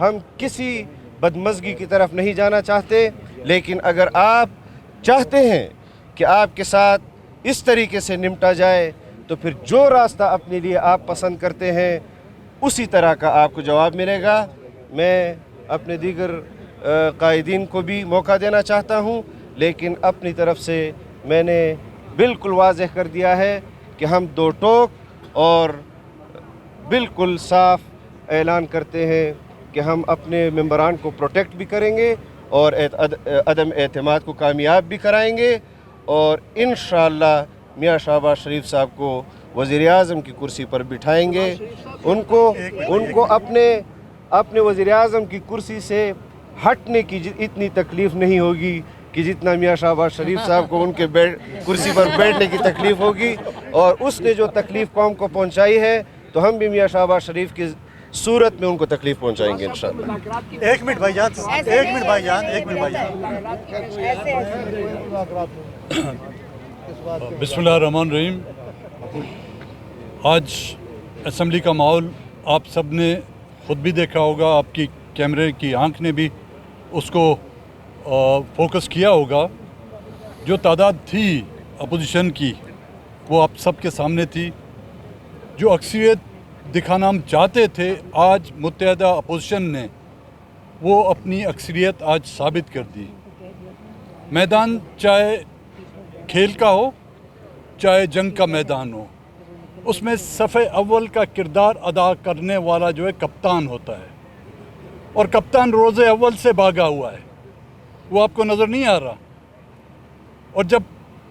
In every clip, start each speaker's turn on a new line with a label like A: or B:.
A: ہم کسی بدمزگی کی طرف نہیں جانا چاہتے، لیکن اگر آپ چاہتے ہیں کہ آپ کے ساتھ اس طریقے سے نمٹا جائے تو پھر جو راستہ اپنے لیے آپ پسند کرتے ہیں اسی طرح کا آپ کو جواب ملے گا۔ میں اپنے دیگر قائدین کو بھی موقع دینا چاہتا ہوں، لیکن اپنی طرف سے میں نے بالکل واضح کر دیا ہے کہ ہم دو ٹوک اور بالکل صاف اعلان کرتے ہیں کہ ہم اپنے ممبران کو پروٹیکٹ بھی کریں گے اور عدم اعتماد کو کامیاب بھی کرائیں گے، اور انشاءاللہ میاں شہباز شریف صاحب کو وزیر اعظم کی کرسی پر بٹھائیں گے۔ ان کو اپنے وزیر اعظم کی کرسی سے ہٹنے کی اتنی تکلیف نہیں ہوگی کہ جتنا میاں شہباز شریف صاحب کو ان کے کرسی پر بیٹھنے کی تکلیف ہوگی، اور اس نے جو تکلیف قوم کو پہنچائی ہے تو ہم بھی میاں شہباز شریف کی صورت میں ان کو تکلیف پہنچائیں گے انشاءاللہ۔
B: ایک منٹ بھائی جان،
C: بسم اللہ الرحمن الرحیم۔ آج اسمبلی کا ماحول آپ سب نے خود بھی دیکھا ہوگا، آپ کی کیمرے کی آنکھ نے بھی اس کو فوکس کیا ہوگا۔ جو تعداد تھی اپوزیشن کی وہ آپ سب کے سامنے تھی۔ جو اکثریت دکھانا ہم چاہتے تھے، آج متحدہ اپوزیشن نے وہ اپنی اکثریت آج ثابت کر دی۔ میدان چاہے کھیل کا ہو چاہے جنگ کا میدان ہو، اس میں صف اول کا کردار ادا کرنے والا جو ہے کپتان ہوتا ہے، اور کپتان روز اول سے بھاگا ہوا ہے، وہ آپ کو نظر نہیں آ رہا۔ اور جب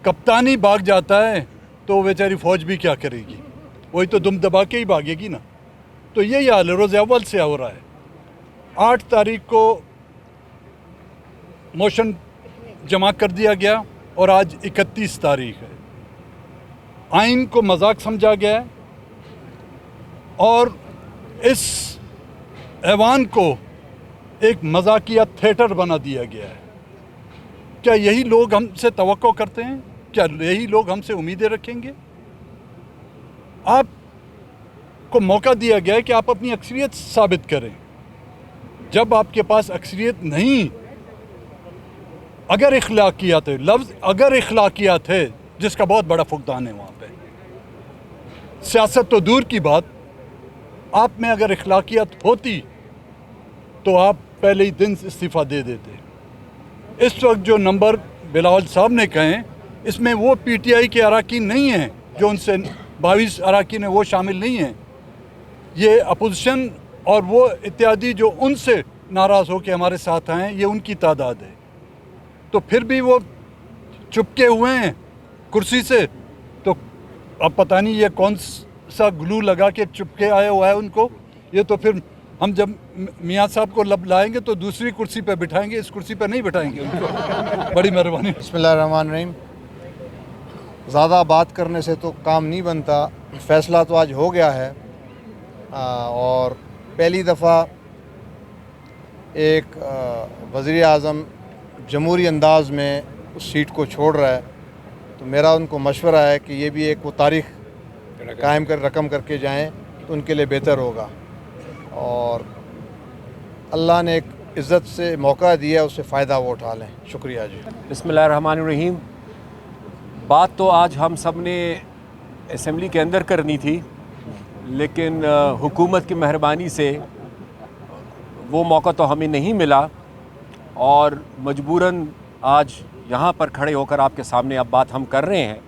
C: کپتان ہی بھاگ جاتا ہے تو بیچاری فوج بھی کیا کرے گی، وہی تو دم دبا کے ہی بھاگے گی نا۔ تو یہی حال ہے، روز اول سے ہو رہا ہے۔ 8 تاریخ کو موشن جمع کر دیا گیا اور آج 31 تاریخ ہے۔ آئین کو مذاق سمجھا گیا ہے اور اس ایوان کو ایک مذاقیہ تھیٹر بنا دیا گیا ہے۔ کیا یہی لوگ ہم سے توقع کرتے ہیں؟ کیا یہی لوگ ہم سے امیدیں رکھیں گے؟ آپ کو موقع دیا گیا ہے کہ آپ اپنی اکثریت ثابت کریں۔ جب آپ کے پاس اکثریت نہیں، اگر اخلاقیات ہے، لفظ اگر اخلاقیات ہے جس کا بہت بڑا فقدان ہے وہاں پہ، سیاست تو دور کی بات، آپ میں اگر اخلاقیات ہوتی تو آپ پہلے ہی دن استعفیٰ دے دیتے۔ اس وقت جو نمبر بلاول صاحب نے کہیں، اس میں وہ پی ٹی آئی کے اراکین نہیں ہیں، جو ان سے 22 اراکین ہیں وہ شامل نہیں ہیں۔ یہ اپوزیشن اور وہ اتحادی جو ان سے ناراض ہو کے ہمارے ساتھ آئے ہیں، یہ ان کی تعداد ہے۔ تو پھر بھی وہ چپکے ہوئے ہیں کرسی سے، تو اب پتہ نہیں یہ کون سا گلو لگا کے چپکے آئے ہوا ہے ان کو۔ یہ تو پھر ہم جب میاں صاحب کو لب لائیں گے تو دوسری کرسی پہ بٹھائیں گے، اس کرسی پہ نہیں بٹھائیں گے ان کو۔ بڑی مہربانی۔
B: بسم اللہ الرحمن الرحیم۔ زیادہ بات کرنے سے تو کام نہیں بنتا، فیصلہ تو آج ہو گیا ہے، اور پہلی دفعہ ایک وزیر اعظم جمہوری انداز میں اس سیٹ کو چھوڑ رہا ہے، تو میرا ان کو مشورہ ہے کہ یہ بھی ایک وہ تاریخ قائم کر رقم کر کے جائیں تو ان کے لیے بہتر ہوگا، اور اللہ نے ایک عزت سے موقع دیا ہے، اس سے فائدہ وہ اٹھا لیں۔ شکریہ جی۔
D: بسم اللہ الرحمن الرحیم۔ بات تو آج ہم سب نے اسمبلی کے اندر کرنی تھی، لیکن حکومت کی مہربانی سے وہ موقع تو ہمیں نہیں ملا، اور مجبوراً آج یہاں پر کھڑے ہو کر آپ کے سامنے اب بات ہم کر رہے ہیں۔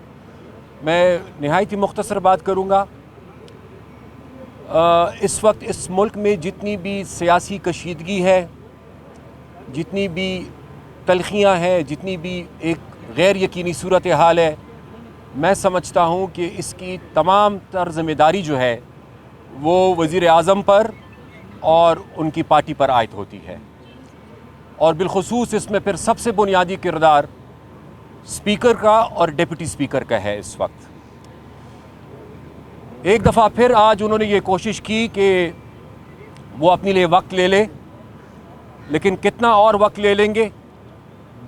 D: میں نہایت ہی مختصر بات کروں گا۔ اس وقت اس ملک میں جتنی بھی سیاسی کشیدگی ہے، جتنی بھی تلخیاں ہیں، جتنی بھی ایک غیر یقینی صورتحال ہے، میں سمجھتا ہوں کہ اس کی تمام تر ذمہ داری جو ہے وہ وزیر اعظم پر اور ان کی پارٹی پر عائد ہوتی ہے، اور بالخصوص اس میں پھر سب سے بنیادی کردار اسپیکر کا اور ڈپٹی اسپیکر کا ہے۔ اس وقت ایک دفعہ پھر آج انہوں نے یہ کوشش کی کہ وہ اپنے لیے وقت لے لے، لیکن کتنا اور وقت لے لیں گے؟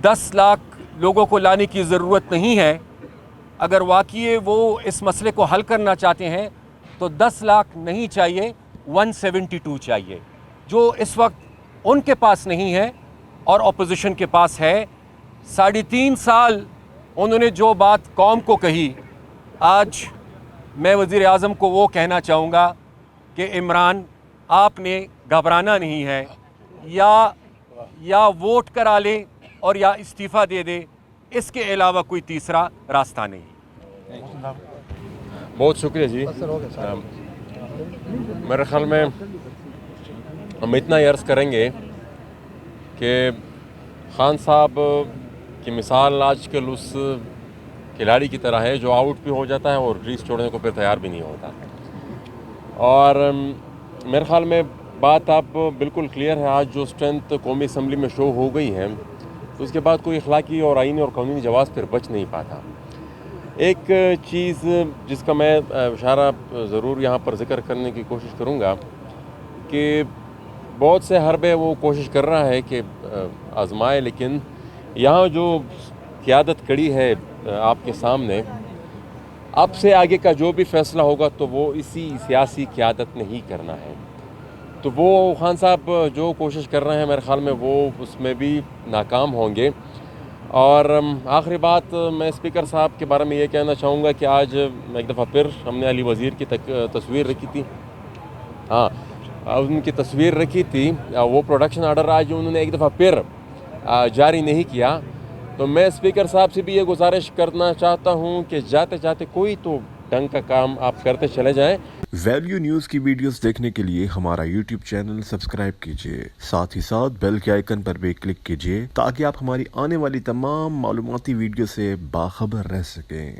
D: 10 لاکھ لوگوں کو لانے کی ضرورت نہیں ہے۔ اگر واقعی وہ اس مسئلے کو حل کرنا چاہتے ہیں تو 10 لاکھ نہیں چاہیے، 172 چاہیے۔ جو اس وقت ان کے پاس نہیں ہے اور اپوزیشن کے پاس ہے. 3.5 سال انہوں نے جو بات قوم کو کہی, آج میں وزیر اعظم کو وہ کہنا چاہوں گا کہ عمران آپ نے گھبرانا نہیں ہے, یا ووٹ کرا لے اور یا استعفیٰ دے دے, اس کے علاوہ کوئی تیسرا راستہ نہیں.
E: بہت شکریہ جی. میرے خیال میں ہم اتنا ہی عرض کریں گے کہ خان صاحب کی مثال آج کل اس کھلاڑی کی طرح ہے جو آؤٹ بھی ہو جاتا ہے اور ریس چھوڑنے کو پھر تیار بھی نہیں ہوتا. اور میرے خیال میں بات آپ بالکل کلیئر ہے. آج جو اسٹرینتھ قومی اسمبلی میں شو ہو گئی ہے تو اس کے بعد کوئی اخلاقی اور آئینی اور قانونی جواز پھر بچ نہیں پاتا. ایک چیز جس کا میں اشارہ ضرور یہاں پر ذکر کرنے کی کوشش کروں گا کہ بہت سے حربے وہ کوشش کر رہا ہے کہ آزمائے, لیکن یہاں جو قیادت کڑی ہے آپ کے سامنے, اب سے آگے کا جو بھی فیصلہ ہوگا تو وہ اسی سیاسی قیادت نے ہی کرنا ہے. تو وہ خان صاحب جو کوشش کر رہے ہیں میرے خیال میں وہ اس میں بھی ناکام ہوں گے. اور آخری بات میں اسپیکر صاحب کے بارے میں یہ کہنا چاہوں گا کہ آج ایک دفعہ پھر ہم نے علی وزیر کی تصویر رکھی تھی, ان کی تصویر رکھی تھی, وہ پروڈکشن آرڈر آج انہوں نے ایک دفعہ پھر جاری نہیں کیا. تو میں اسپیکر صاحب سے بھی یہ گزارش کرنا چاہتا ہوں کہ جاتے جاتے کوئی تو ڈنگ کا کام آپ کرتے چلے جائیں.
F: ویلیو نیوز کی ویڈیوز دیکھنے کے لیے ہمارا یوٹیوب چینل سبسکرائب کیجیے, ساتھ ہی ساتھ بیل کے آئیکن پر بھی کلک کیجیے تاکہ آپ ہماری آنے والی تمام معلوماتی ویڈیو سے باخبر رہ سکیں.